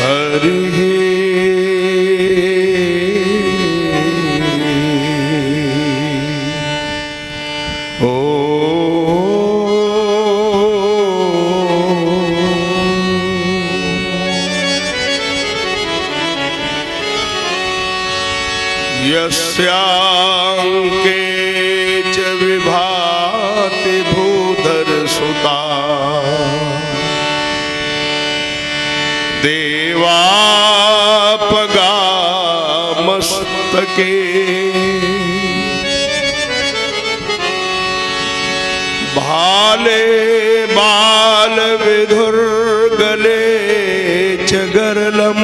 हरि यस्यांके च विभाति भूधर सुता देवापगामस्तके भाले बाल विधुर्गले च गरलम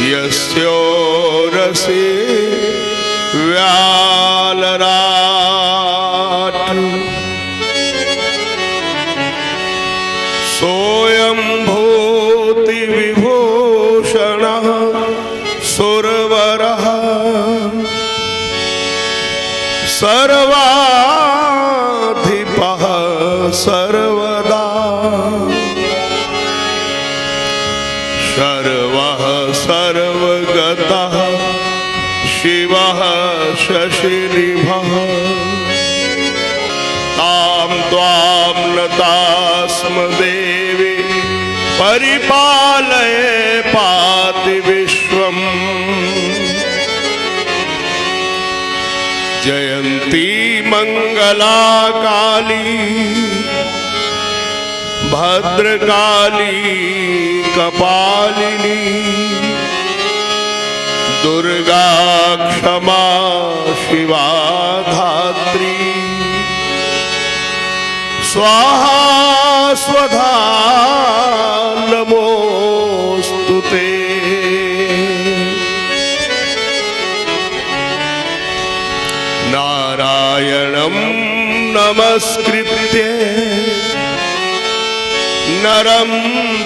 यस्योरसे व्यालराट सोऽयं भूति विभूषणः सुरवरः सर्वाधिपः सर्वदा सर्वः सर्वगतः शिवः शशिनिभः तां त्वां नतास्म देवी परिपालय पाति विश्वम् जयन्ती मंगला काली भद्रकाली कपालिनी दुर्गा क्षमा शिवा धात्री स्वाहा स्वधा नमोस्तुते। नारायणं नमस्कृत्य नरं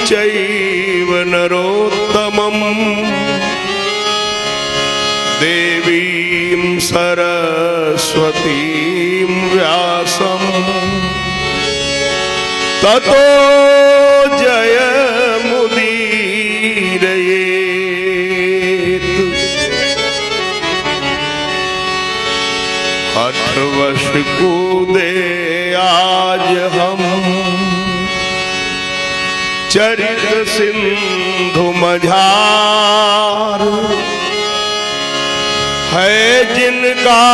चैव नरोत्तमं देवीं सरस्वतीं व्यासं ततो जयमुदीरयेत्। हठवश कूदे आज हम चरित सिंधु मझार है जिनका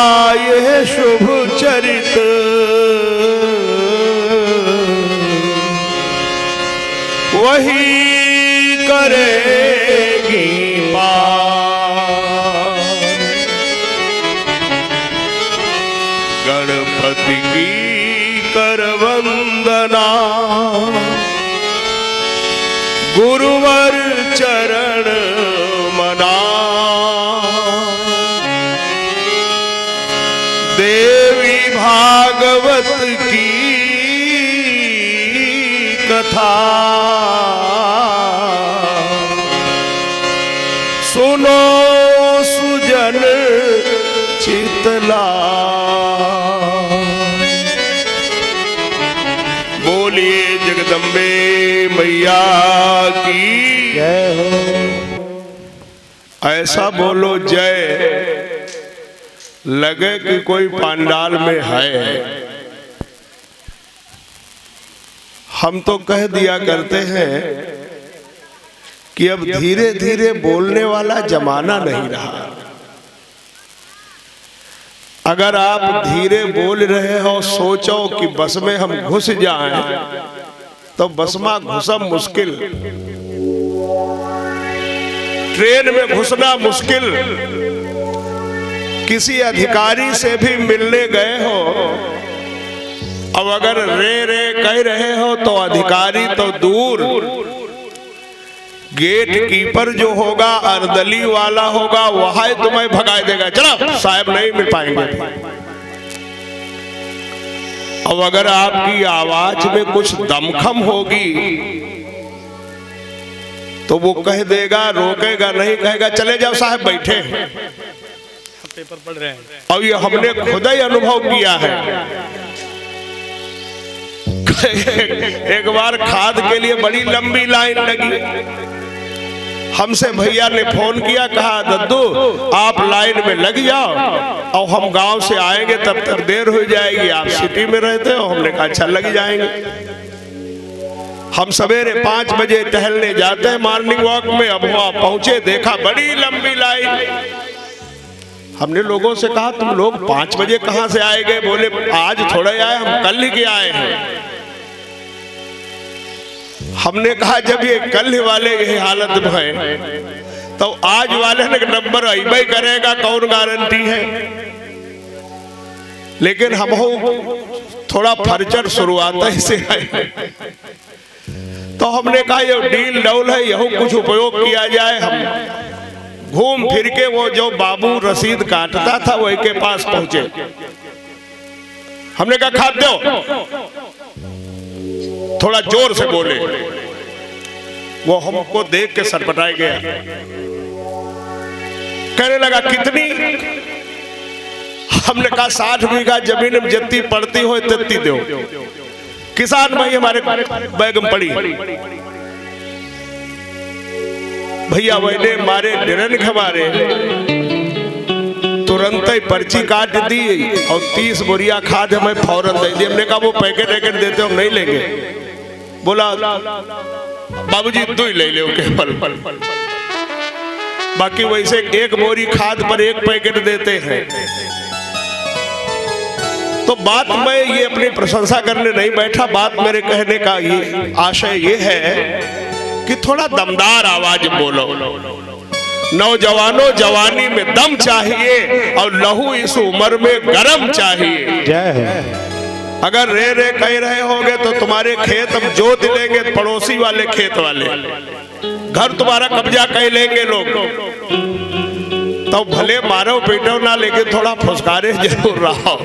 यह शुभ चरित वही करेगी पार। गणपति की कर वंदना गुरुवर चरण मना देवी भागवत की कथा सुनो सुजन चितला। बोलिए जगदम्बे मैया की जय हो। ऐसा बोलो जय लगे कि कोई पंडाल में है। हम तो कह दिया करते हैं कि अब धीरे धीरे बोलने वाला जमाना नहीं रहा। अगर आप धीरे बोल रहे हो सोचो कि बस में हम घुस जाएं तो बस में घुसना मुश्किल, ट्रेन में घुसना मुश्किल। किसी अधिकारी से भी मिलने गए हो, अब अगर रे रे कह रहे हो तो अधिकारी तो दूर, गेट कीपर जो होगा अर्दली वाला होगा वहां तुम्हें भगा देगा, चलो साहब नहीं मिल पाएंगे। अब अगर आपकी आवाज में कुछ दमखम होगी तो वो कह देगा, रोकेगा नहीं, कहेगा चले जाओ साहब बैठे पेपर पढ़ रहे हैं। और ये हमने खुद ही अनुभव किया है। एक बार खाद के लिए बड़ी लंबी लाइन लगी। हमसे भैया ने फोन किया, कहा दद्दू आप लाइन में लग जाओ और हम गांव से आएंगे तब तक देर हो जाएगी, आप सिटी में रहते हो। हमने कहा अच्छा लग जाएंगे। हम सवेरे 5 बजे टहलने जाते हैं मॉर्निंग वॉक में। अब वहां पहुंचे, देखा बड़ी लंबी लाइन। हमने लोगों से कहा तुम लोग 5 बजे कहां से आए गए? बोले आज थोड़ा आए, हम कल ही के आए हैं। हमने कहा जब ये कल वाले यही हालत में है तो आज वाले ने नंबर अइबे करेगा, कौन गारंटी है? लेकिन हम थोड़ा फर्चर शुरुआत से आए तो हमने कहा ये डील डौल है, यही कुछ उपयोग किया जाए। हम घूम फिर के वो जो बाबू रसीद काटता था वही के पास पहुंचे। हमने कहा खाद दो, थोड़ा जोर से बोले। वो हमको देख के सरपटाई गया, कहने लगा कितनी? हमने कहा 60 बीघा जमीन में जितनी पड़ती हो तितनी दो। किसान भाई हमारे बैग में पड़ी। भैया वही मारे निरन हमारे तुरंत ही पर्ची काट दी और 30 बोरिया खाद हमें फौरन दे दी। हमने कहा वो पैकेट देते हम नहीं लेंगे। बोला बाबूजी तू ही ले ले केवल, बाकी वैसे 1 बोरी खाद पर 1 पैकेट देते हैं। तो बात मैं ये अपनी प्रशंसा करने नहीं बैठा, बात मेरे कहने का ये आशय ये है कि थोड़ा दमदार आवाज बोलो। नौजवानों जवानी में दम चाहिए और लहू इस उम्र में गरम चाहिए। जय हो। अगर रे कह रहे होगे तो तुम्हारे खेत हम जोत लेंगे, पड़ोसी वाले खेत वाले घर तुम्हारा कब्जा कर लेंगे लोग। तो भले मारो पीटो ना, लेकिन थोड़ा फुसकारे जरूर रहो।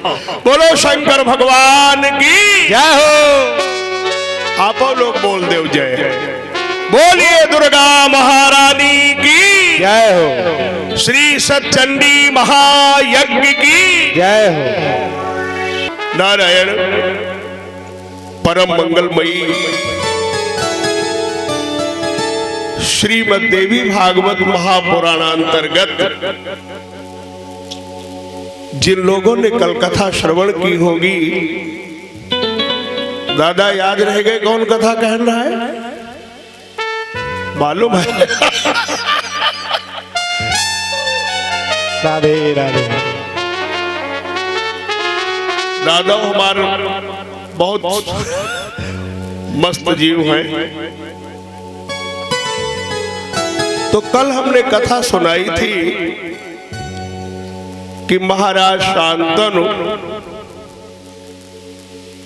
बोलो शंकर भगवान की जय हो। आप लोग बोल दो जय। बोलिए दुर्गा महारानी की जय हो। श्री सतचंडी महायज्ञ की जय हो। नारायण परम मंगलमयी श्रीमद् देवी भागवत महापुराणांतर्गत जिन लोगों ने कल कथा श्रवण की होगी, दादा याद रह गए कौन कथा कह रहा है? मालूम है? राधे राधे। दादा हमारे बहुत मस्त जीव हैं। तो कल हमने कथा सुनाई थी कि महाराज शांतनु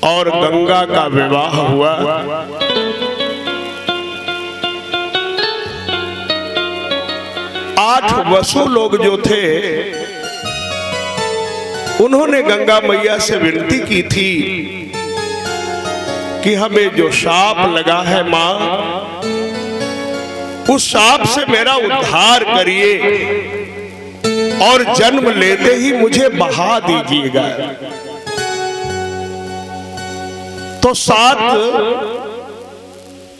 और गंगा का विवाह हुआ। आठ वसु लोग जो थे उन्होंने गंगा मैया से विनती की थी कि हमें जो शाप लगा है मां, उस शाप से मेरा उद्धार करिए और जन्म लेते ही मुझे बहा दीजिएगा। तो 7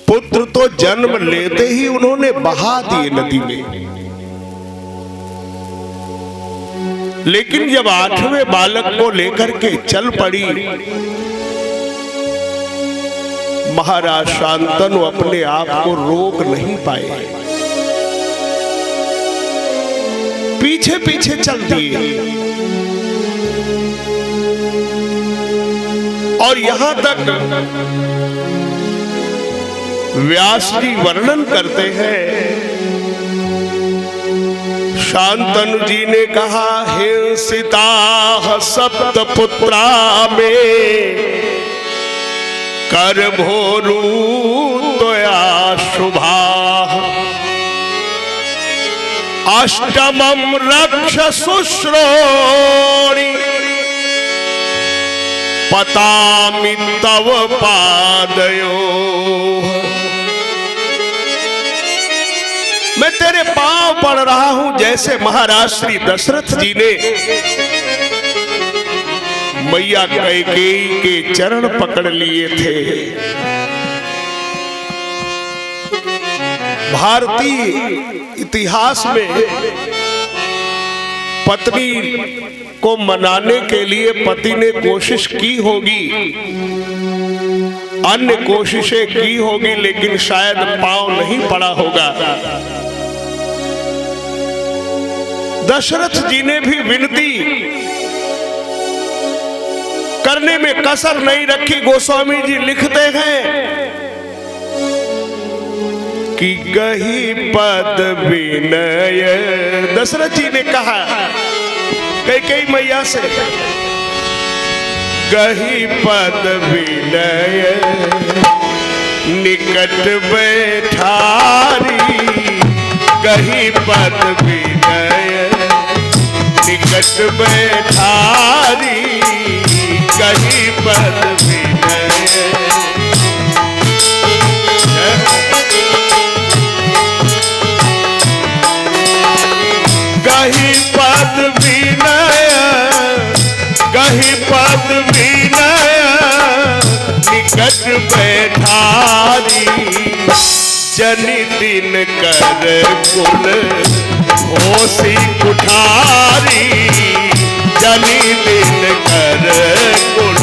पुत्र तो जन्म लेते ही उन्होंने बहा दिए नदी में। लेकिन जब 8वें बालक को लेकर के चल पड़ी, महाराज शांतनु अपने आप को रोक नहीं पाए, पीछे पीछे चल दिए। और यहां तक व्यास जी वर्णन करते हैं, शांतनु जी ने कहा हिंसिता सप्त पुत्रा में कर भोरू त्वया शुभा अष्टमं रक्ष शुश्रोणि पतामि तव पादयो। मैं तेरे पांव पड़ रहा हूं जैसे महाराज श्री दशरथ जी ने मैया कैकेयी के चरण पकड़ लिए थे। भारतीय इतिहास में पत्नी को मनाने के लिए पति ने कोशिश की होगी, अन्य कोशिशें की होगी, लेकिन शायद पांव नहीं पड़ा होगा। दशरथ जी ने भी विनती करने में कसर नहीं रखी। गोस्वामी जी लिखते हैं कि गही पद विनय, दशरथ जी ने कहा कैकेयी मैया से, गही पद विनय निकट बैठारी, गही पद विनय निकट बैठारी, गही पद विनय। गही पद विनय, गही पद विनय निकट बैठारी, जनि दिन कर कुल होसी कुठारी, जनि दिन कर कुल।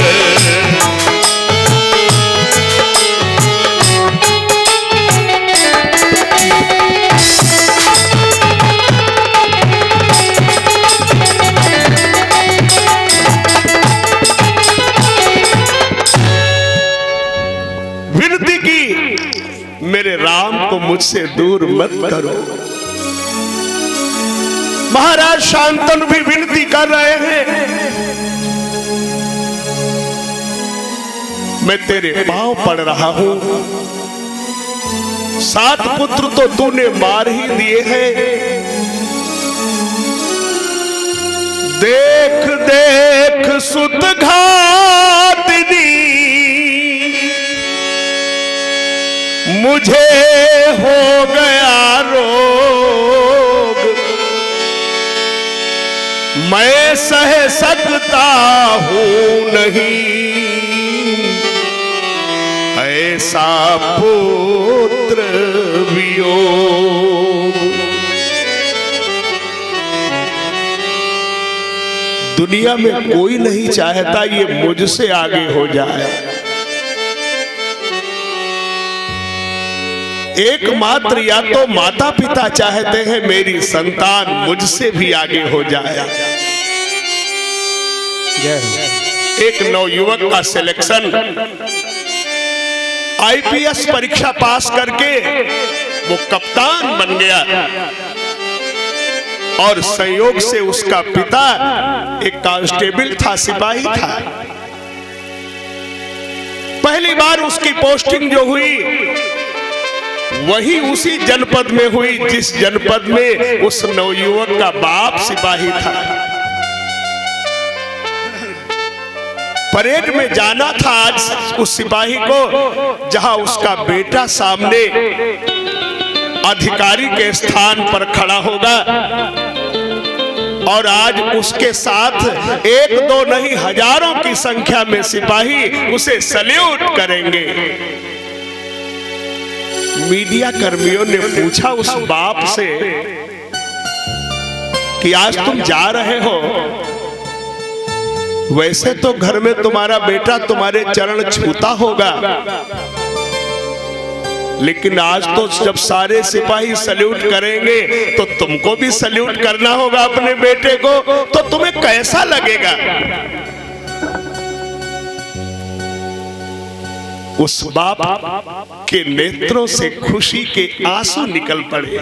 विनती की मेरे राम को मुझसे दूर मत करो। महाराज शांतनु भी विनती कर रहे हैं, मैं तेरे पांव पड़ रहा हूं। 7 पुत्र तो तूने मार ही दिए हैं। देख देख सुत घातनी मुझे हो गया रोग, मैं सह सकता हूं नहीं ऐसा पुत्र वियोग। दुनिया में कोई नहीं चाहता ये मुझसे आगे हो जाए। एकमात्र या तो माता पिता चाहते हैं मेरी संतान मुझसे भी आगे हो जाए। एक नवयुवक का सिलेक्शन आईपीएस परीक्षा पास करके वो कप्तान बन गया और संयोग से उसका पिता एक कांस्टेबल था, सिपाही था। पहली बार उसकी पोस्टिंग जो हुई वही उसी जनपद में हुई जिस जनपद में उस नवयुवक का बाप सिपाही था। परेड में जाना था आज उस सिपाही को जहां उसका बेटा सामने अधिकारी के स्थान पर खड़ा होगा और आज उसके साथ 1-2 नहीं हजारों की संख्या में सिपाही उसे सल्यूट करेंगे। मीडिया कर्मियों ने पूछा उस बाप से कि आज तुम जा रहे हो, वैसे तो घर में तुम्हारा बेटा तुम्हारे चरण छूता होगा, लेकिन आज तो जब सारे सिपाही सल्यूट करेंगे तो तुमको भी सल्यूट करना होगा अपने बेटे को, तो तुम्हें कैसा लगेगा? उस बाप के नेत्रों से खुशी के आंसू निकल पड़े।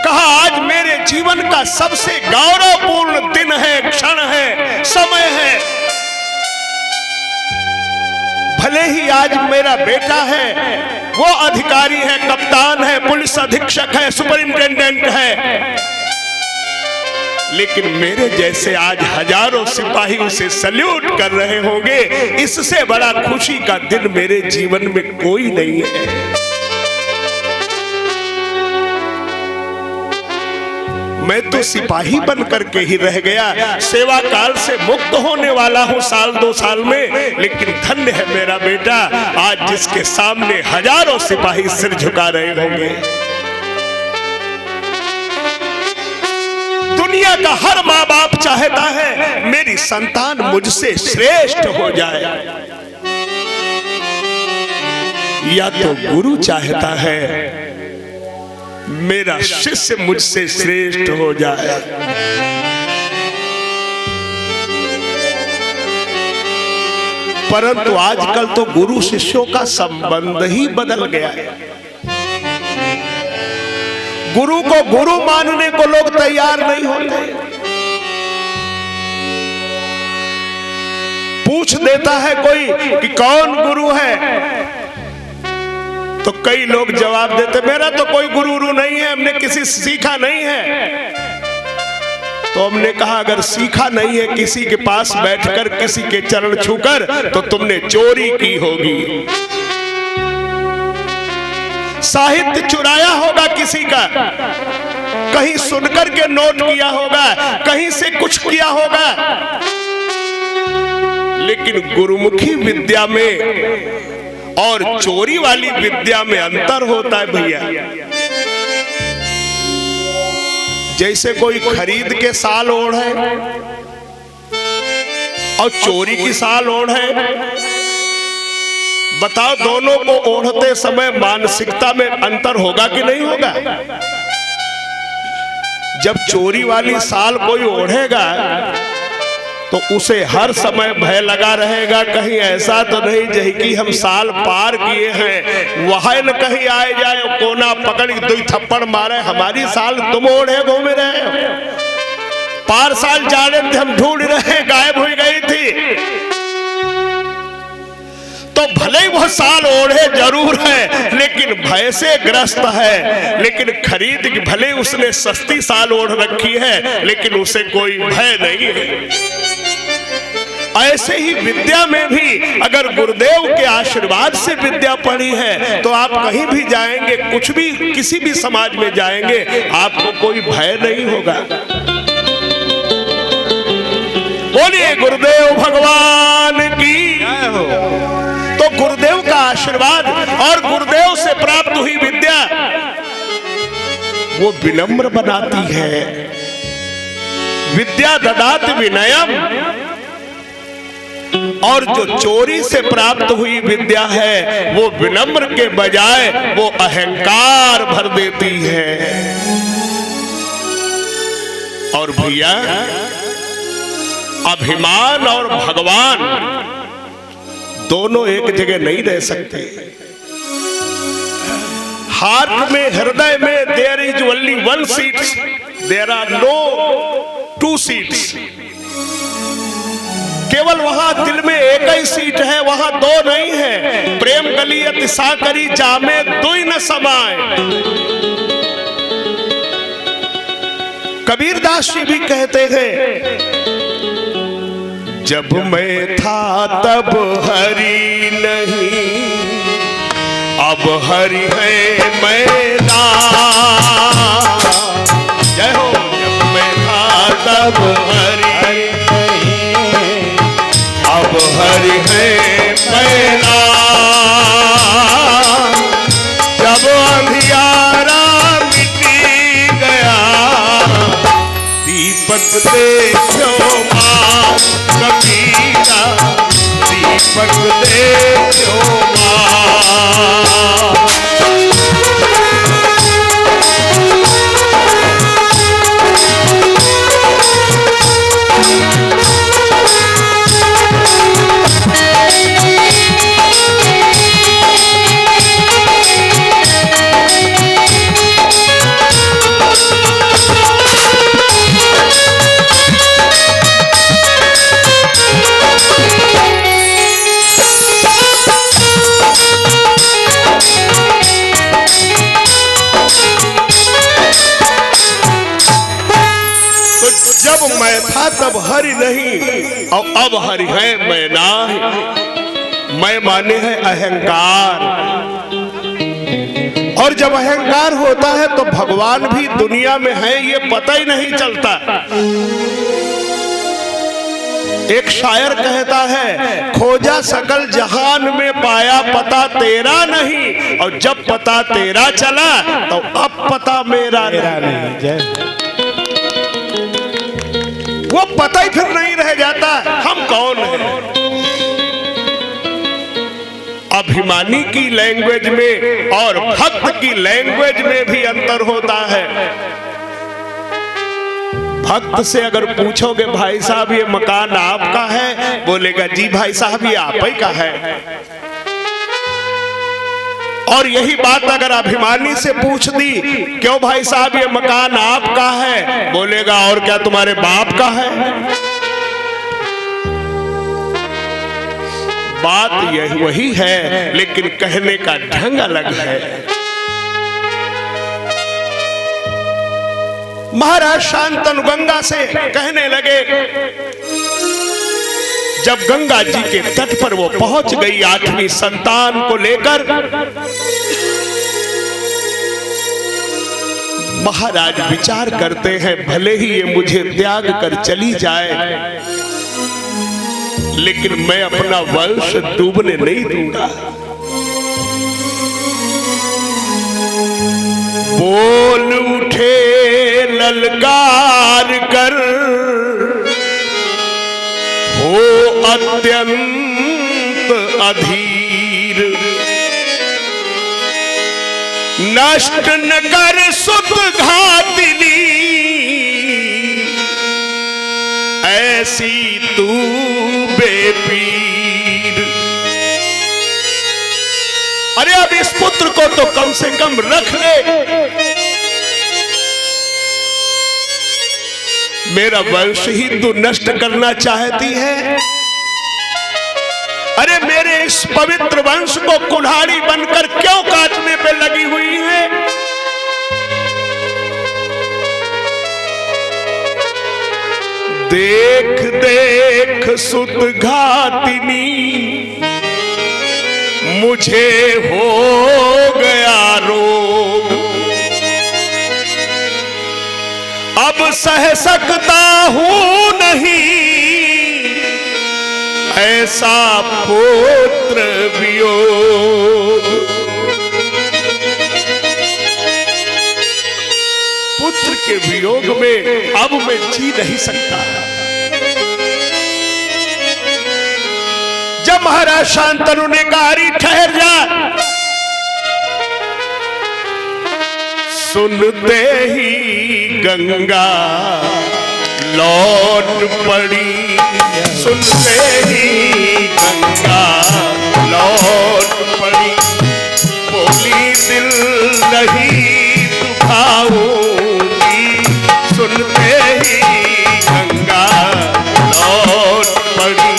कहा आज मेरे जीवन का सबसे गौरवपूर्ण दिन है, क्षण है, समय है। भले ही आज मेरा बेटा है, वो अधिकारी है, कप्तान है, पुलिस अधीक्षक है, सुपरिंटेंडेंट है, लेकिन मेरे जैसे आज हजारों सिपाही उसे सल्यूट कर रहे होंगे, इससे बड़ा खुशी का दिन मेरे जीवन में कोई नहीं है। मैं तो सिपाही बन करके ही रह गया, सेवा काल से मुक्त होने वाला हूं साल 2 साल में, लेकिन धन्य है मेरा बेटा आज जिसके सामने हजारों सिपाही सिर झुका रहे होंगे। दुनिया का हर माँ बाप चाहता है मेरी संतान मुझसे श्रेष्ठ हो जाए, या तो गुरु चाहता है मेरा शिष्य मुझसे श्रेष्ठ हो जाए। परंतु आजकल तो गुरु शिष्यों का संबंध ही बदल गया है। गुरु को गुरु मानने को लोग तैयार नहीं होते। पूछ देता है कोई कि कौन गुरु है, तो कई लोग जवाब देते मेरा तो कोई गुरु नहीं है, हमने किसी से सीखा नहीं है। तो हमने कहा अगर सीखा नहीं है किसी के पास बैठकर किसी के चरण छूकर, तो तुमने चोरी की होगी, साहित्य चुराया होगा किसी का, कहीं सुनकर के नोट किया होगा, कहीं से कुछ किया होगा। लेकिन गुरुमुखी विद्या में और चोरी वाली विद्या में अंतर होता है भैया। जैसे कोई खरीद के साल ओढ़े और चोरी की साल ओढ़े, बताओ दोनों को ओढ़ते समय मानसिकता में अंतर होगा कि नहीं होगा? जब चोरी वाली साल कोई ओढ़ेगा तो उसे हर समय भय लगा रहेगा, कहीं ऐसा तो नहीं जही कि हम साल पार किए हैं वहां न कहीं आए जाए कोना पकड़ 2 थप्पड़ मारे, हमारी साल तुम ओढ़े घूम रहे, पार साल जाने थे हम ढूंढ रहे गायब हो गई थी। तो भले ही वह साल ओढ़े जरूर है लेकिन भय से ग्रस्त है, लेकिन खरीद की भले उसने सस्ती साल ओढ़ रखी है लेकिन उसे कोई भय नहीं है। ऐसे ही विद्या में भी अगर गुरुदेव के आशीर्वाद से विद्या पढ़ी है तो आप कहीं भी जाएंगे, कुछ भी किसी भी समाज में जाएंगे, आपको कोई भय नहीं होगा। बोलिए गुरुदेव भगवान की। तो गुरुदेव का आशीर्वाद और गुरुदेव से प्राप्त हुई विद्या वो विनम्र बनाती है। विद्या ददात विनयम, और जो चोरी से प्राप्त हुई विद्या है वो विनम्र के बजाय वो अहंकार भर देती है। और भैया अभिमान और भगवान दोनों एक जगह नहीं रह सकते। हार्ट में, हृदय में there is only 1 seat, there are no 2 seats. केवल वहां दिल में एक ही सीट है, वहां 2 नहीं है। प्रेम गलियत साकरी जामे 2 न समाए। कबीरदास जी भी कहते थे जब मैं था तब हरि नहीं, अब हरि है मैं ना। जय हो। जब मैं था तब हरि अब हरि है मैं ना। जब अंधियारा मिटी गया दीपक देखो माँ कबीरा, दीपक देखो माँ। मैं था तब हरि नहीं और अब हरि है मैं ना। मैं माने है अहंकार और जब अहंकार होता है तो भगवान भी दुनिया में है ये पता ही नहीं चलता। एक शायर कहता है, खोजा सकल जहान में पाया पता तेरा नहीं, और जब पता तेरा चला तो अब पता मेरा नहीं। जय वो पता ही फिर नहीं रह जाता हम कौन हैं। अभिमानी की लैंग्वेज में और भक्त की लैंग्वेज में भी अंतर होता है। भक्त से अगर पूछोगे भाई साहब ये मकान आपका है, बोलेगा जी भाई साहब ये आप ही का है। और यही बात अगर अभिमानी से पूछ दी, क्यों भाई साहब ये मकान आपका है, बोलेगा और क्या तुम्हारे बाप का है। बात यही वही है, लेकिन कहने का ढंग अलग है। महाराज शांतनु गंगा से कहने लगे, जब गंगा जी के तट पर वो पहुंच गई 8वीं संतान को लेकर, महाराज विचार करते हैं भले ही ये मुझे त्याग कर चली जाए, लेकिन मैं अपना वंश डूबने नहीं दूंगा। बोल उठे ललकार कर, हो अत्यंत अधीर, नष्ट न कर सुत घातिनी, ऐसी तू बेपीर। अरे अब इस पुत्र को तो कम से कम रख ले, मेरा वंश ही तू नष्ट करना चाहती है। अरे मेरे इस पवित्र वंश को कुल्हाड़ी बनकर क्यों काटने पे लगी हुई है। देख देख सुत घातिनी, मुझे हो गया रोग, अब सह सकता हूं नहीं ऐसा पुत्र वियोग। पुत्र के वियोग में अब मैं जी नहीं सकता। जब महाराज शांतनु ने कहा अरे ठहर जा, सुनते ही गंगा लौट पड़ी, सुनते ही गंगा लौट पड़ी, बोली दिल नहीं दुखाऊंगी, सुनते ही गंगा लौट पड़ी।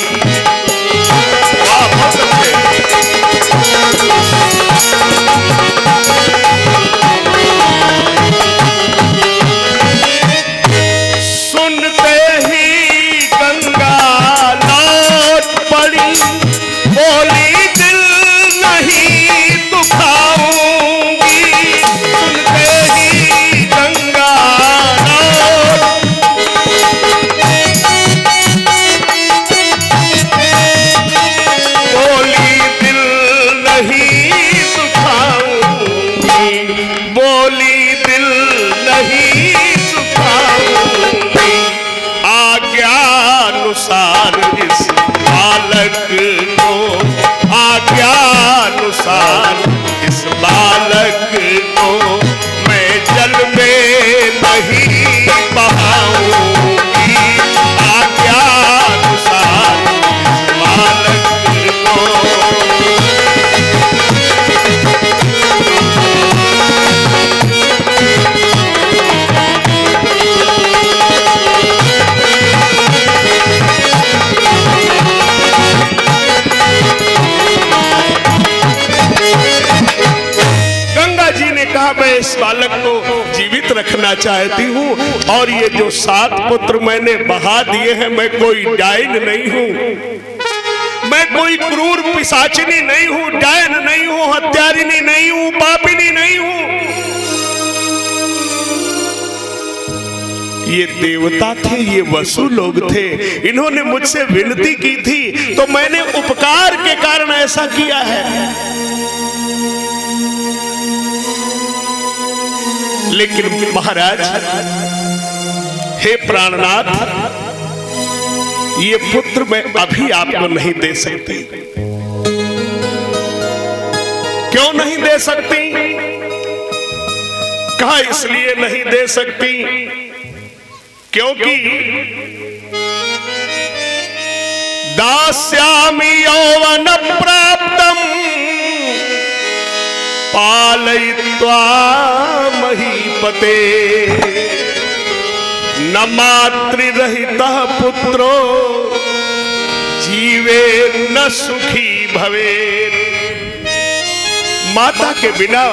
इस बालक को मैं जल में नहीं बहाऊंगी, आज्ञानुसार इस बालक को। मैं इस बालक को जीवित रखना चाहती हूँ, और ये जो 7 पुत्र मैंने बहा दिए हैं, मैं कोई डायन नहीं हूँ, मैं कोई क्रूर पिशाचिनी नहीं हूँ, डायन नहीं हूँ, हत्यारिनी नहीं हूँ, पापिनी नहीं हूँ। ये देवता थे, ये वसु लोग थे, इन्होंने मुझसे विनती की थी तो मैंने उपकार के कारण ऐसा किया है। लेकिन महाराज, हे प्राणनाथ, ये पुत्र मैं अभी आपको नहीं दे सकती। क्यों नहीं दे सकती? कहा इसलिए नहीं दे सकती क्योंकि दास्यामि यौवन प्राप्तम पालयित्वा महीपते न मातृरहितः पुत्रो जीवे न सुखी भवेत्। माता के बिना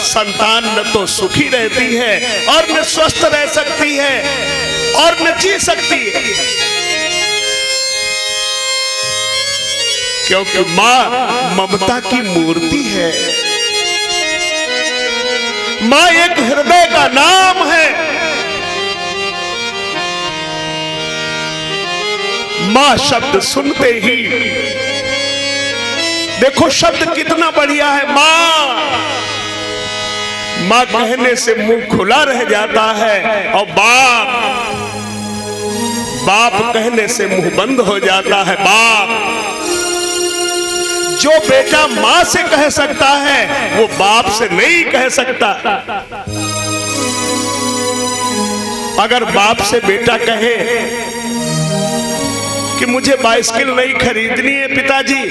संतान न तो सुखी रहती है और न स्वस्थ रह सकती है और न जी सकती है, क्योंकि मां ममता की मूर्ति है। मां एक हृदय का नाम है। मां शब्द सुनते ही, देखो शब्द कितना बढ़िया है, मां। मां कहने से मुंह खुला रह जाता है और बाप, बाप कहने से मुंह बंद हो जाता है। बाप, जो बेटा मां से कह सकता है वो बाप से नहीं कह सकता। अगर बाप से बेटा कहे कि मुझे बाइसिकल नहीं खरीदनी है पिताजी,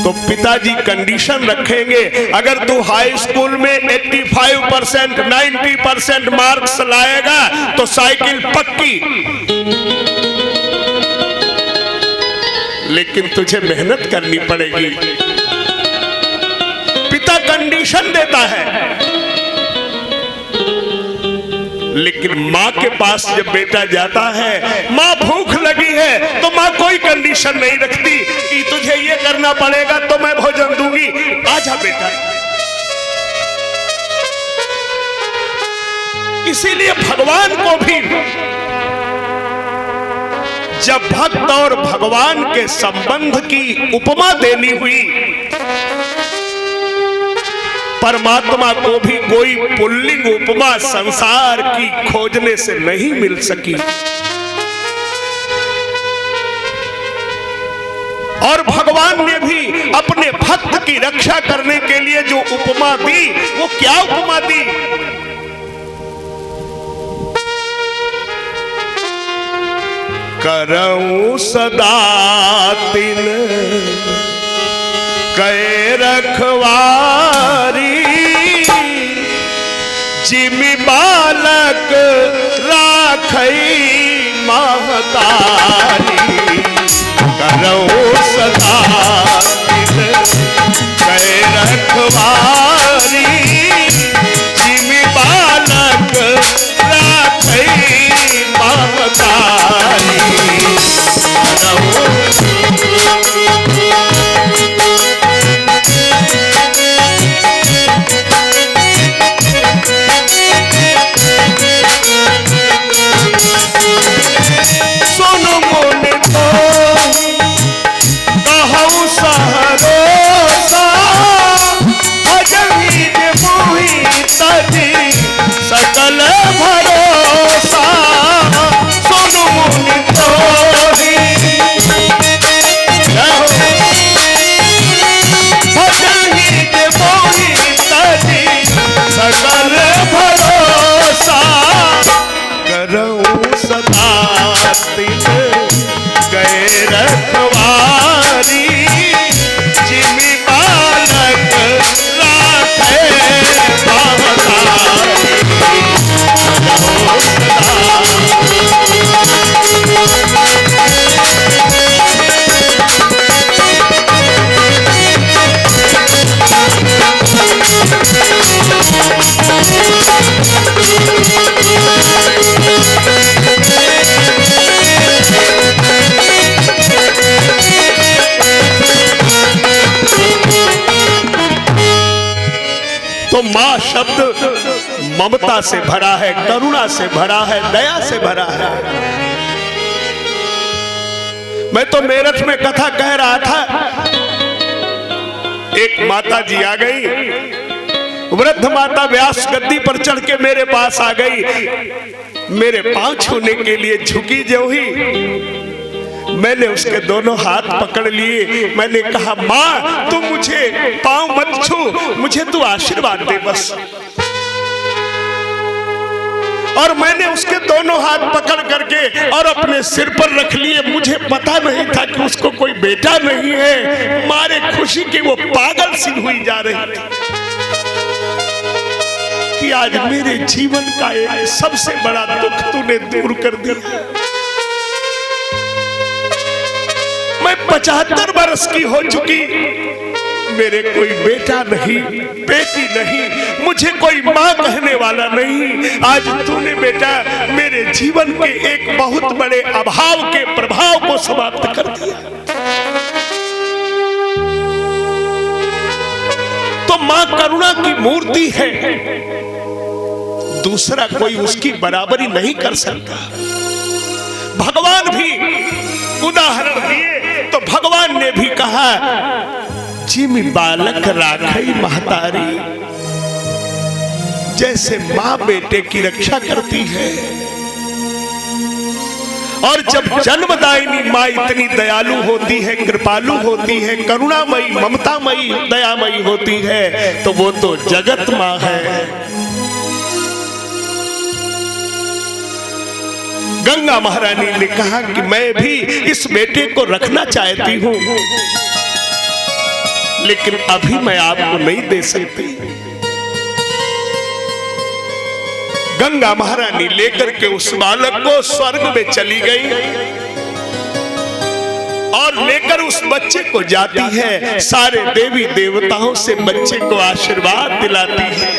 तो पिताजी कंडीशन रखेंगे, अगर तू हाई स्कूल में 85%, 90% मार्क्स लाएगा तो साइकिल पक्की, लेकिन तुझे मेहनत करनी पड़ेगी। पिता कंडीशन देता है, लेकिन मां के पास जब बेटा जाता है, मां भूख लगी है तो मां कोई कंडीशन नहीं रखती कि तुझे ये करना पड़ेगा तो मैं भोजन दूंगी, आजा बेटा। इसीलिए भगवान को भी जब भक्त और भगवान के संबंध की उपमा देनी हुई, परमात्मा को भी कोई पुल्लिंग उपमा संसार की खोजने से नहीं मिल सकी। और भगवान ने भी अपने भक्त की रक्षा करने के लिए जो उपमा दी, वो क्या उपमा दी? करऊं सदा तिन कै रखवारी, जिमि बालक राखई महतारी। करऊं सदा तिन कै रखवारी, जिमि बालक राखई महतारी। सकल भरोसा सुन मुनि तोरी, भजहि जे मोहि तजी सकल भरोसा। करऊं सदा तिन कै रखवारी, जिमि बालक राखे महतारी। तो मां शब्द ममता से भरा है, करुणा से भरा है, दया से भरा है। मैं तो मेरठ में कथा कह रहा था, एक माता जी आ गई, वृद्ध माता व्यास गद्दी पर चढ़ के मेरे पास आ गई, मेरे पांव छूने के लिए झुकी जो ही, मैंने उसके दोनों हाथ पकड़ लिए। मैंने कहा, माँ तू मुझे पांव मत छू, मुझे तू आशीर्वाद दे बस। और मैंने उसके दोनों हाथ पकड़ करके और अपने सिर पर रख लिए। मुझे पता नहीं था कि उसको कोई बेटा नहीं है, मारे खुशी की वो पागल सी हुई जा रही थी कि आज मेरे जीवन का एक सबसे बड़ा दुख तूने दूर कर दिया। मैं 75 वर्ष की हो चुकी, मेरे कोई बेटा नहीं, बेटी नहीं, मुझे कोई माँ कहने वाला नहीं। आज तूने बेटा मेरे जीवन के एक बहुत बड़े अभाव के प्रभाव को समाप्त कर दिया। तो माँ करुणा की मूर्ति है, दूसरा कोई उसकी बराबरी नहीं कर सकता। भगवान भी उदाहरण दिए तो भगवान ने भी कहा, जिमि बालक राखई महतारी, जैसे मां बेटे की रक्षा करती है। और जब जन्मदायिनी मां इतनी दयालु होती है, कृपालु होती है, करुणामयी, ममतामयी, दयामयी होती है, तो वो तो जगत मां है। गंगा महारानी ने कहा कि मैं भी इस बेटे को रखना चाहती हूं, लेकिन अभी मैं आपको नहीं दे सकती। गंगा महारानी लेकर के उस बालक को स्वर्ग में चली गई और लेकर उस बच्चे को जाती है, सारे देवी देवताओं से बच्चे को आशीर्वाद दिलाती है।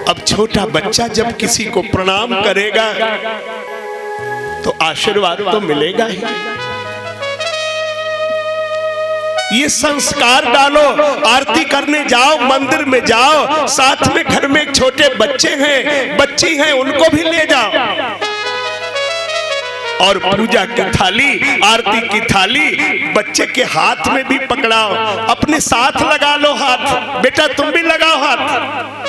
अब छोटा बच्चा जब किसी को प्रणाम करेगा तो आशीर्वाद तो मिलेगा ही। ये संस्कार डालो, आरती करने जाओ, मंदिर में जाओ, साथ में घर में एक छोटे बच्चे हैं, बच्ची हैं, उनको भी ले जाओ और पूजा की थाली, आरती की थाली बच्चे के हाथ में भी पकड़ाओ, अपने साथ लगा लो हाथ, बेटा तुम भी लगाओ हाथ।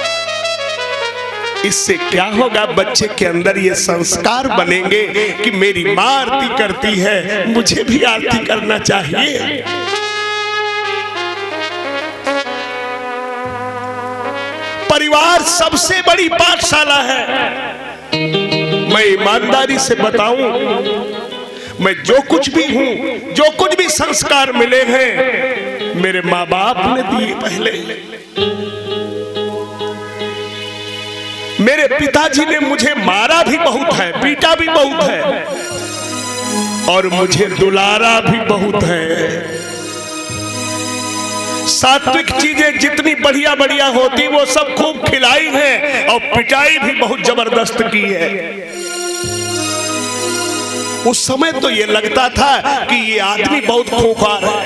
इससे क्या होगा, बच्चे के अंदर ये संस्कार बनेंगे कि मेरी माँ आरती करती है, मुझे भी आरती करना चाहिए। परिवार सबसे बड़ी पाठशाला है। मैं ईमानदारी से बताऊं, मैं जो कुछ भी हूं, जो कुछ भी संस्कार मिले हैं, मेरे माँ बाप ने दिए पहले। मेरे पिताजी ने मुझे मारा भी बहुत है, पीटा भी बहुत है और मुझे दुलारा भी बहुत है। सात्विक चीजें जितनी बढ़िया बढ़िया होती वो सब खूब खिलाई है और पिटाई भी बहुत जबरदस्त की है। उस समय तो ये लगता था कि ये आदमी बहुत खूंखार है,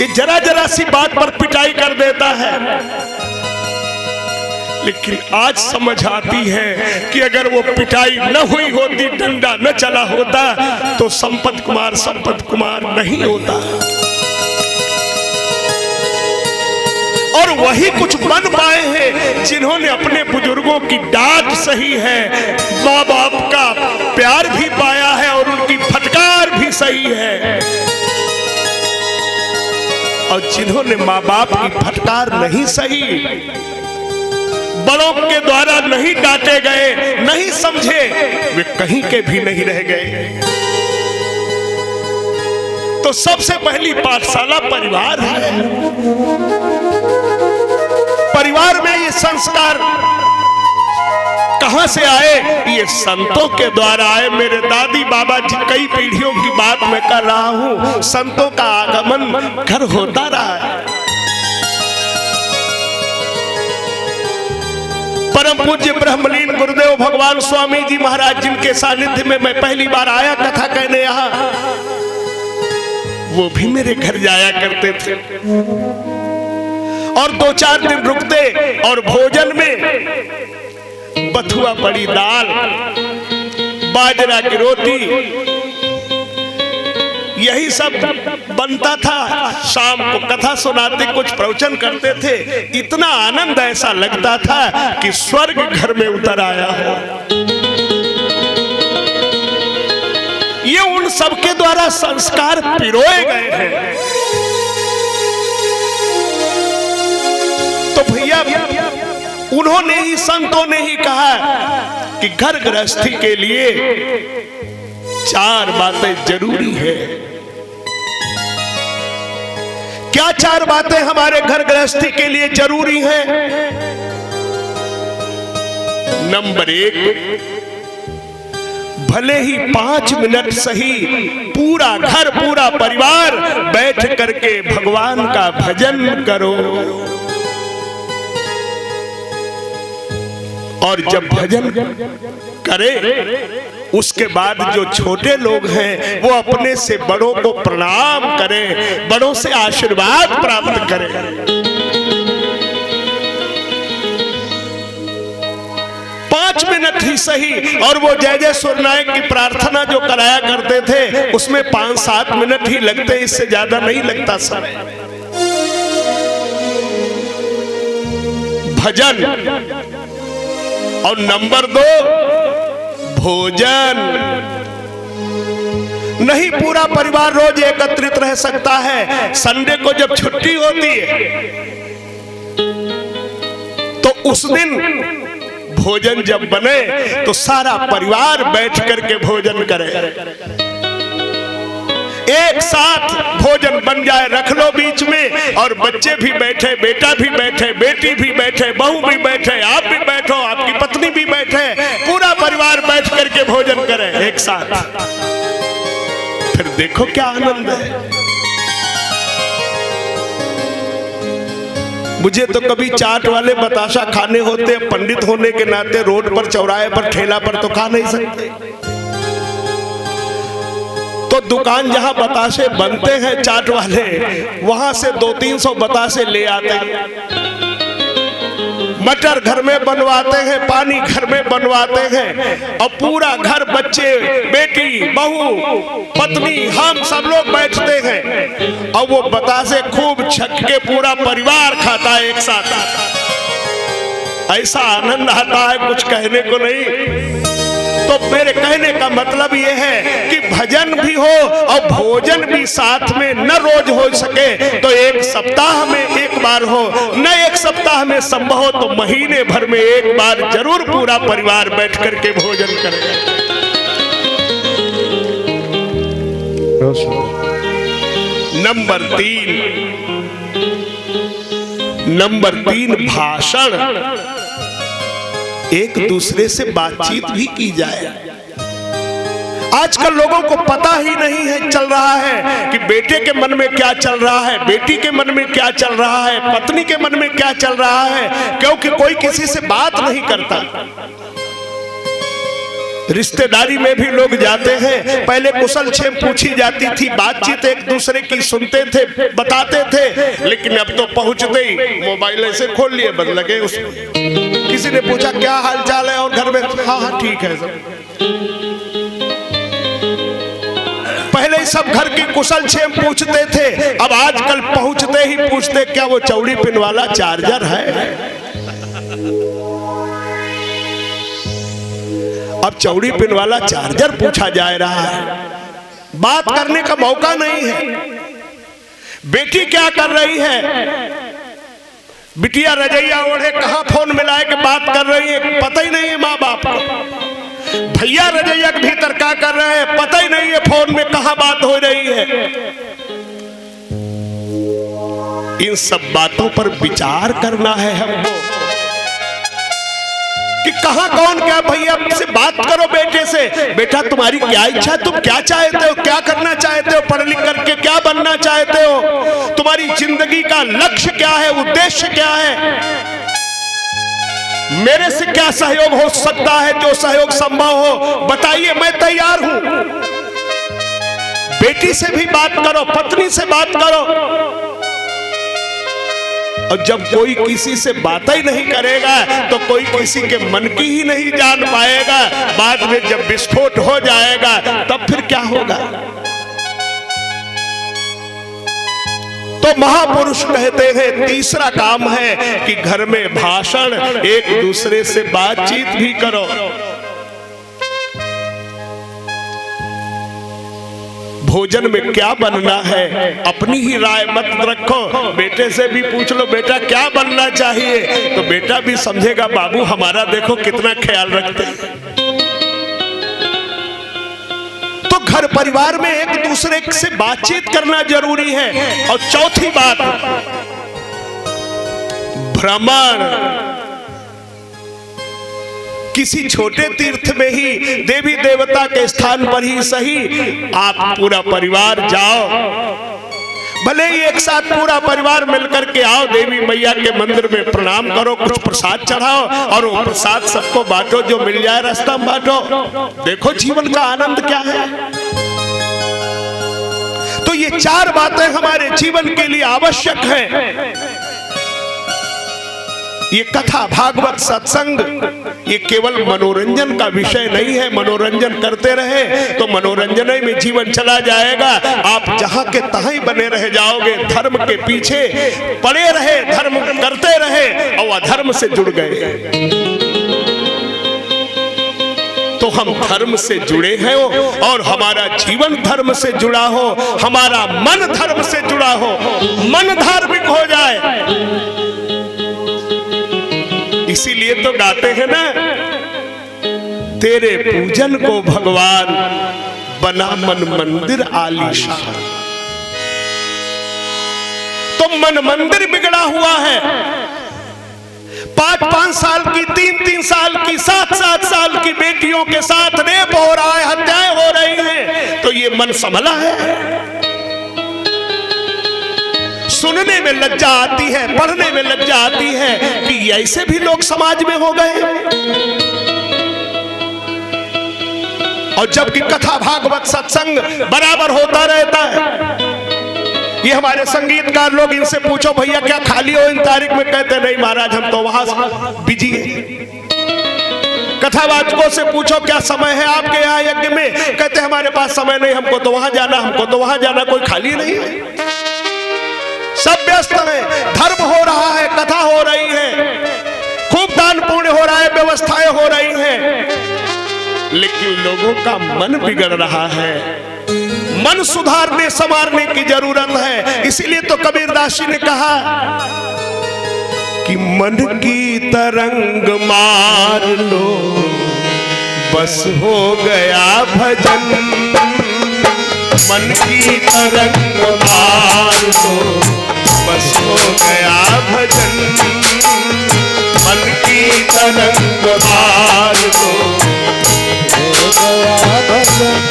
ये जरा जरा सी बात पर पिटाई कर देता है। लेकिन आज समझ आती है कि अगर वो पिटाई न हुई होती, डंडा न चला होता, तो संपत कुमार नहीं होता। और वही कुछ बन पाए हैं जिन्होंने अपने बुजुर्गों की डांट सही है, माँ बाप का प्यार भी पाया है और उनकी फटकार भी सही है। और जिन्होंने माँ बाप की फटकार नहीं सही, बड़ों के द्वारा नहीं डांटे गए, नहीं समझे, वे कहीं के भी नहीं रह गए। तो सबसे पहली पाठशाला परिवार है। परिवार में ये संस्कार कहां से आए? ये संतों के द्वारा आए। मेरे दादी बाबा जी, कई पीढ़ियों की बात मैं कर रहा हूं, संतों का आगमन घर होता रहा है। परम पूज्य ब्रह्मलीन गुरुदेव भगवान स्वामी जी महाराज, जिनके सानिध्य में मैं पहली बार आया कथा कहने यहाँ, वो भी मेरे घर जाया करते थे। और 2-4 दिन रुकते और भोजन में बथुआ पड़ी दाल, बाजरा की रोटी, यही सब बनता था। शाम को कथा सुनाते, कुछ प्रवचन करते थे। इतना आनंद ऐसा लगता था कि स्वर्ग घर में उतर आया हो। ये उन सबके द्वारा संस्कार पिरोए गए हैं। तो भैया उन्होंने ही, संतों ने ही कहा कि घर गृहस्थी के लिए 4 बातें जरूरी है। क्या 4 बातें हमारे घर गृहस्थी के लिए जरूरी हैं? नंबर 1, भले ही 5 मिनट सही, पूरा घर, पूरा परिवार बैठ करके भगवान का भजन करो। और जब भजन करे उसके बाद जो छोटे लोग हैं वो अपने से बड़ों को प्रणाम करें, बड़ों से आशीर्वाद प्राप्त करें। 5 मिनट ही सही। और वो जय जय सुरनायक की प्रार्थना जो कराया करते थे उसमें 5-7 मिनट ही लगते, इससे ज्यादा नहीं लगता समय। भजन। और नंबर 2, भोजन। नहीं पूरा परिवार रोज एकत्रित रह सकता है। संडे को जब छुट्टी होती है तो उस दिन भोजन जब बने तो सारा परिवार बैठ करके भोजन करे। एक साथ भोजन बन जाए, रख लो बीच में, और बच्चे भी बैठे, बेटा भी बैठे, बेटी भी बैठे, बहू भी बैठे, आप भी बैठो, आपकी पत्नी भी बैठे, पूरा परिवार बैठ करके भोजन करे एक साथ। फिर देखो क्या आनंद है। मुझे तो कभी चाट वाले बताशा खाने होते, पंडित होने के नाते रोड पर, चौराहे पर, ठेला पर तो खा नहीं सकते। तो दुकान जहां बताशे बनते हैं चाट वाले, वहां से 200-300 बताशे ले आते हैं। मटर घर में बनवाते हैं, पानी घर में बनवाते हैं, और पूरा घर, बच्चे, बेटी, बहू, पत्नी, हम सब लोग बैठते हैं और वो बताशे खूब छक के पूरा परिवार खाता है एक साथ। ऐसा आनंद आता है कुछ कहने को नहीं। तो मेरे कहने का मतलब यह है कि भजन भी हो और भोजन भी साथ में, न रोज हो सके तो 1 सप्ताह में 1 बार हो, न 1 सप्ताह में संभव हो तो महीने भर में 1 बार जरूर पूरा परिवार बैठ करके भोजन करेगा। नंबर 3 भाषण। एक दूसरे से बातचीत भी की जाए। आजकल लोगों को पता ही नहीं है, चल रहा है कि बेटे के मन में क्या चल रहा है, बेटी के मन में क्या चल रहा है, पत्नी के मन में क्या चल रहा है, क्योंकि कोई किसी से बात नहीं करता। रिश्तेदारी में भी लोग जाते हैं, पहले कुशल क्षेम पूछी जाती थी, बातचीत एक दूसरे की सुनते थे, बताते थे, लेकिन अब तो पहुंचते ही मोबाइल ऐसे खोल लिए, बस लगे उसमें। किसी ने पूछा क्या हाल चाल है, और घर में हाँ ठीक है सब। पहले सब घर की कुशल क्षेम पूछते थे, अब आजकल पहुंचते ही पूछते क्या वो चौड़ी पिन वाला चार्जर है। अब चौड़ी पिन वाला चार्जर पूछा जा रहा है, बात करने का मौका नहीं है। बेटी क्या कर रही है, बिटिया रजैया ओढ़े कहां फोन मिलाए के बात कर रही है, पता ही नहीं है माँ बाप को। भैया रजैया के भीतर क्या कर रहे हैं, पता ही नहीं है फोन में कहां बात हो रही है। इन सब बातों पर विचार करना है हमको कि कहां कौन क्या। भैया से बात करो बेटे से, बेटा तुम्हारी क्या इच्छा, तुम क्या चाहते हो, क्या करना चाहते हो, पढ़ लिख करके क्या बनना चाहते हो, तुम्हारी जिंदगी का लक्ष्य क्या है, उद्देश्य क्या है, मेरे से क्या सहयोग हो सकता है, जो सहयोग संभव हो बताइए, मैं तैयार हूं। बेटी से भी बात करो, पत्नी से बात करो। और जब कोई किसी से बात ही नहीं करेगा तो कोई किसी के मन की ही नहीं जान पाएगा। बाद में जब विस्फोट हो जाएगा तब फिर क्या होगा। तो महापुरुष कहते हैं तीसरा काम है कि घर में भाषण, एक दूसरे से बातचीत भी करो। भोजन में क्या बनना है अपनी ही राय मत रखो। बेटे से भी पूछ लो बेटा क्या बनना चाहिए, तो बेटा भी समझेगा बाबू हमारा देखो कितना ख्याल रखते हैं। तो घर परिवार में एक दूसरे से बातचीत करना जरूरी है। और चौथी बात, भ्रमण। किसी छोटे तीर्थ में ही, देवी देवता के स्थान पर ही सही, आप पूरा परिवार जाओ, भले ही एक साथ पूरा परिवार मिलकर के आओ, देवी मैया के मंदिर में प्रणाम करो, कुछ प्रसाद चढ़ाओ और वो प्रसाद सबको बांटो, जो मिल जाए रास्ता में बांटो। देखो जीवन का आनंद क्या है। तो ये चार बातें हमारे जीवन के लिए आवश्यक हैं। ये कथा, भागवत, सत्संग, ये केवल मनोरंजन का विषय नहीं है। मनोरंजन करते रहे तो मनोरंजन में जीवन चला जाएगा। आप जहां के तहां ही बने रह जाओगे, धर्म के पीछे पड़े रहे, धर्म करते रहे और अधर्म से जुड़ गए। तो हम धर्म से जुड़े हैं और हमारा जीवन धर्म से जुड़ा हो, हमारा मन धर्म से जुड़ा हो, मन धार्मिक हो जाए। इसीलिए तो गाते हैं ना, तेरे पूजन को भगवान बना मन मंदिर आलीशान। तो मन मंदिर बिगड़ा हुआ है। 5-5 साल की, 3-3 साल की, 7-7 साल की बेटियों के साथ रेप हो रहा है, हत्याएं हो रही हैं। तो ये मन संभला है। सुनने में लज्जा आती है, पढ़ने में लज्जा आती है कि ऐसे भी लोग समाज में हो गए। और जबकि कथा, भागवत, सत्संग बराबर होता रहता है। ये हमारे संगीतकार लोग, इनसे पूछो भैया क्या खाली हो इन तारीख में, कहते नहीं महाराज हम तो वहां बिजी है। कथावाचकों से पूछो क्या समय है आपके यहाँ यज्ञ में, कहते हमारे पास समय नहीं, हमको तो वहां जाना, हमको तो वहां जाना, कोई खाली नहीं है। सब व्यस्त है, धर्म हो रहा है, कथा हो रही है, खूब दान पुण्य हो रहा है, व्यवस्थाएं हो रही हैं, लेकिन लोगों का मन बिगड़ रहा है। मन सुधारने संवारने की जरूरत है। इसीलिए तो कबीरदास जी ने कहा कि मन की तरंग मार लो बस हो गया भजन, मन की तरंग मार लो बस हो गया भजन, मन की तरंग मार लो हो गया भजन।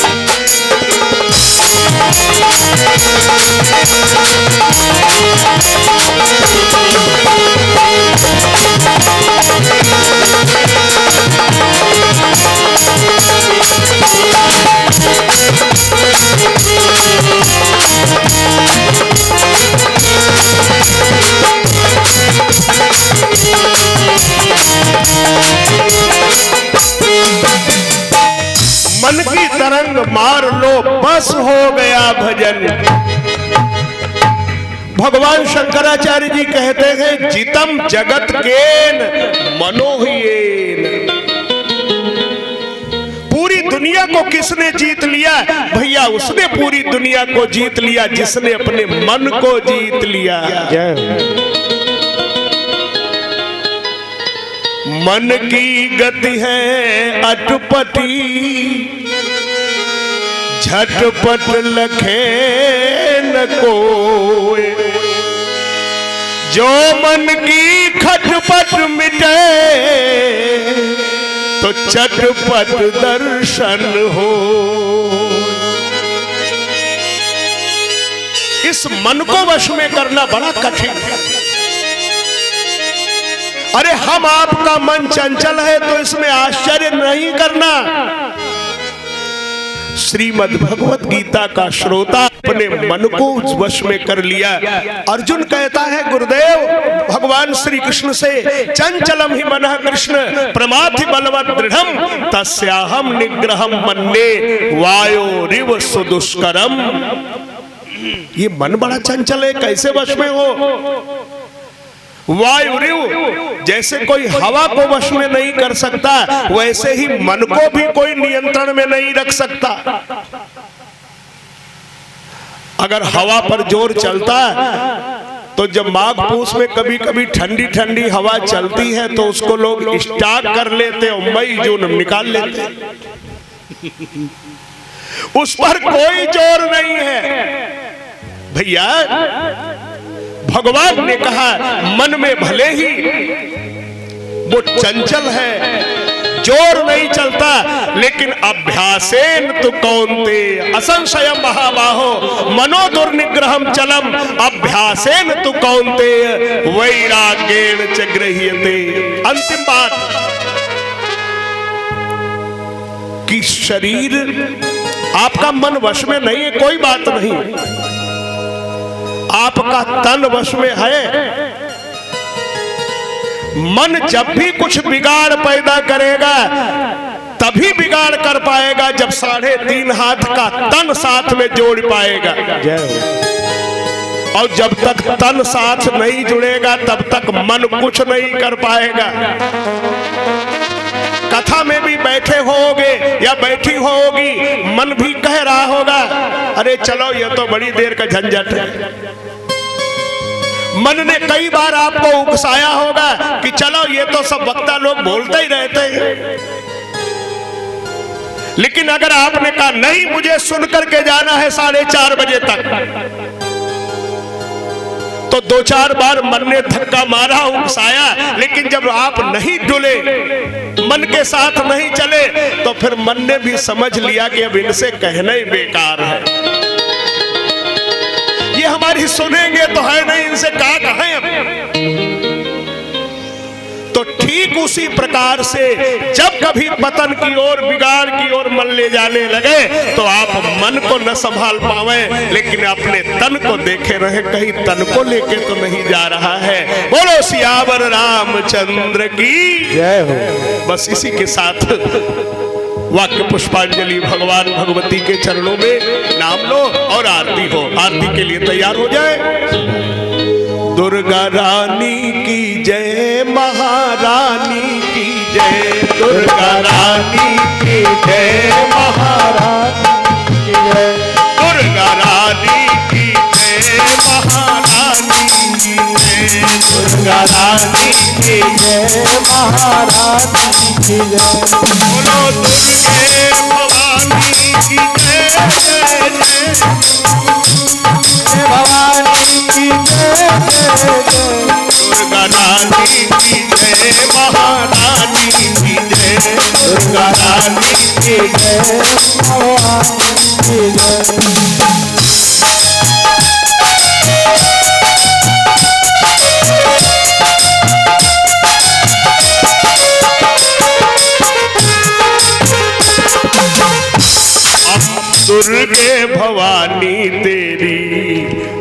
मन की तरंग मार लो बस हो गया भजन। भगवान शंकराचार्य जी कहते हैं जितम जगत केन मनोहियेन। पूरी दुनिया को किसने जीत लिया भैया? उसने पूरी दुनिया को जीत लिया जिसने अपने मन को जीत लिया। मन की गति है अटपटी, झटपट लखे न कोई, जो मन की खटपट मिटे तो चटपट दर्शन हो। इस मन को वश में करना बड़ा कठिन है। अरे हम आपका मन चंचल है तो इसमें आश्चर्य नहीं करना। श्रीमद् भगवत गीता का श्रोता अपने मन को वश में कर लिया। अर्जुन कहता है गुरुदेव भगवान श्री कृष्ण से, चंचलम ही मनः कृष्ण प्रमाथि बलवत् दृढ़म तस्याहम निग्रहम मन्ये वायोरिव सुदुष्करम। ये मन बड़ा चंचल है, कैसे वश में हो? वायुरिव, जैसे कोई हवा को वश में नहीं कर सकता, वैसे ही मन को भी कोई नियंत्रण में नहीं रख सकता। अगर हवा पर जोर चलता तो जब माघ पूस में कभी कभी ठंडी ठंडी हवा चलती है तो उसको लोग स्टॉक कर लेते, मई जून निकाल लेते, उस पर कोई जोर नहीं है। भैया भगवान ने कहा मन में भले ही वो चंचल है, जोर नहीं चलता, लेकिन अभ्यासेन तु कौन्ते असंशय महाबाहो मनो दुर्निग्रहम चलम अभ्यासेन तु कौन्ते वैराग्येण च गृह्यते। अंतिम बात कि शरीर आपका मन वश में नहीं है, कोई बात नहीं, आपका तन वश में है। मन जब भी कुछ बिगाड़ पैदा करेगा तभी बिगाड़ कर पाएगा जब 3.5 हाथ का तन साथ में जोड़ पाएगा, और जब तक तन साथ नहीं जुड़ेगा तब तक मन कुछ नहीं कर पाएगा। कथा में भी बैठे होगे या बैठी होगी, मन भी कह रहा होगा अरे चलो ये तो बड़ी देर का झंझट है। मन ने कई बार आपको उकसाया होगा कि चलो ये तो सब वक्ता लोग बोलते ही रहते हैं, लेकिन अगर आपने कहा नहीं मुझे सुन करके जाना है 4:30 बजे तक, तो 2-4 बार मन ने धक्का मारा, उकसाया, लेकिन जब आप नहीं डुले, मन के साथ नहीं चले, तो फिर मन ने भी समझ लिया कि अब इनसे कहना ही बेकार है, ये हमारी सुनेंगे तो है नहीं, इनसे क्या कहें अब। तो ठीक उसी प्रकार से जब कभी पतन की ओर, बिगाड़ की ओर मन ले जाने लगे तो आप मन को न संभाल पावे, लेकिन अपने तन को देखे रहे, कहीं तन को लेके तो नहीं जा रहा है। बोलो सियावर रामचंद्र की जय हो। बस इसी के साथ वाक्य पुष्पांजलि भगवान भगवती के चरणों में नाम लो और आरती हो। आरती के लिए तैयार हो जाए। दुर्गा रानी की जय, महारानी की जय, दुर्गा रानी की जय, महारानी की जय, दुर्गा रानी की जय, महारानी की जय, दुर्गा रानी की जय, महारानी की जय। बोलो दुर्गे भवानी की जय, जय जय भवानी की जय, दुर्गा रानी की जय, महारानी की जय, दुर्गा रानी की जय, भवानी की जय। दुर्गे भवानी तेरी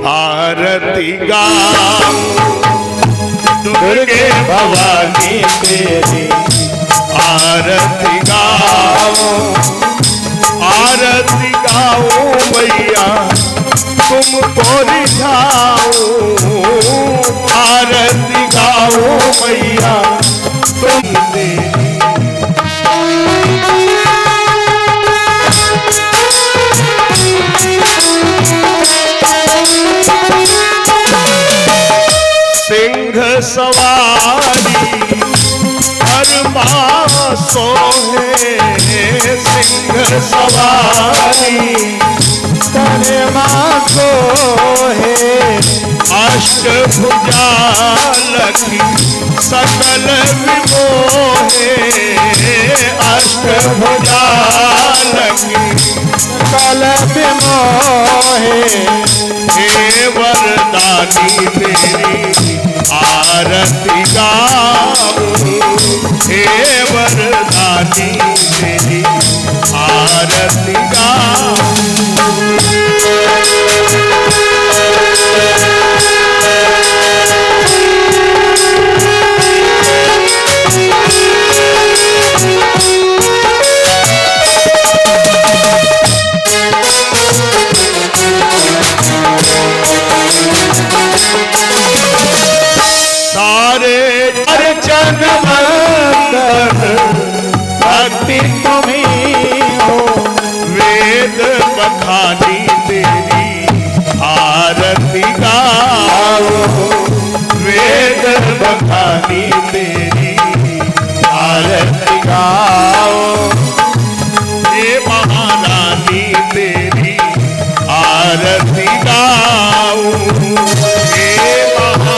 आरती गाऊं, दुर्गे भवानी तेरी आरती गाऊं, आरती गाऊं मैया तुमको रिझाऊं, आरती गाऊं मैया तुम तेरी। सिंह सवारी हर सोहे, सिंह सवारी हर सोहे, अष्टभुजा लखी सकल विमोहे, अष्टभुजा लखी सकल विमोहे, हे वरदानी तेरी आरती गाऊं, हे वरदानी तेरी आरती गाऊं। आरती गाऊं हे महा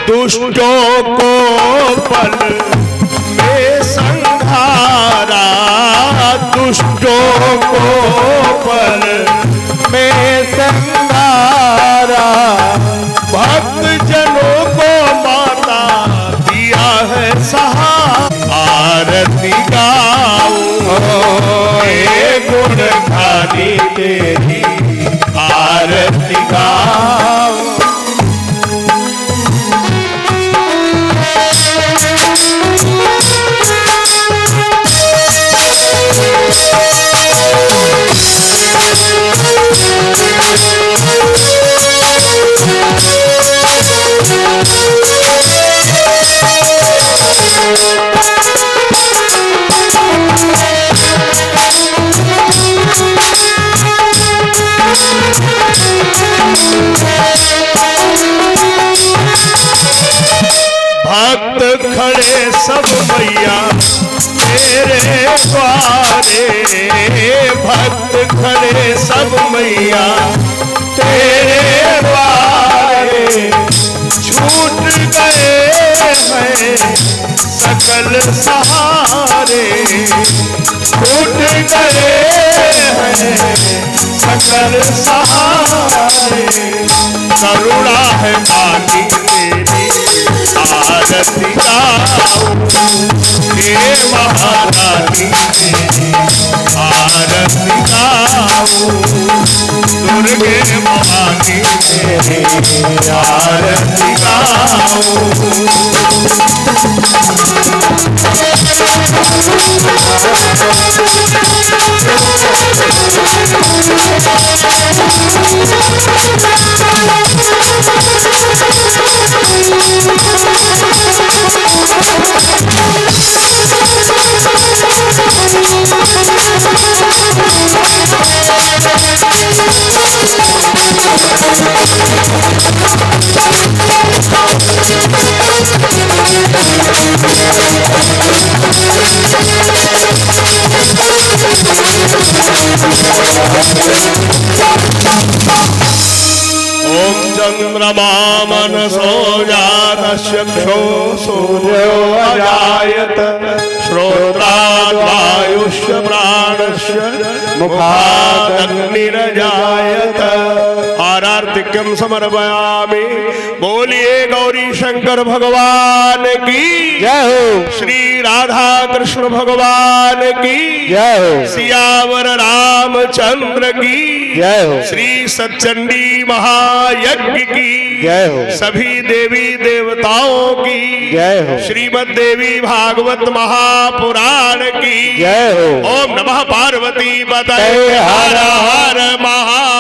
दुष्टों को पल में संहारा, दुष्टों को पल में संहारा, भक्त जनों को माता दिया है सहारा। आरती गाऊं हे गुणधारी तेरी, आरती गाऊं भक्त खड़े सब मैया तेरे द्वारे, भक्त खड़े सब मैया तेरे द्वारे, छूट गए हैं सकल सहारे, छूट गए हैं सकल सहारे, करुणा है आनी तेरी, आरती गाऊं हे महारानी तेरी, आरती गाऊं दुर्गे भवानी तेरी, आरती गाऊं ओम चंद्रमा मनसो जातश्चक्षो सूर्यो अजायत, श्रोत्राद्वायुष्य प्राणस्य मुखादग्निरजायत। आरार्तिक्यम समर्पयामि। बोलिए गौरी शंकर भगवान की जय हो। श्री राधा कृष्ण भगवान की जय हो। सियावर रामचंद्र की जय हो। श्री सच्चंडी महायज्ञ की जय हो। सभी देवी देवताओं की जय हो। श्रीमद देवी भागवत महापुराण की जय हो। ओम नमः पार्वती पतये जय हर हर हर महा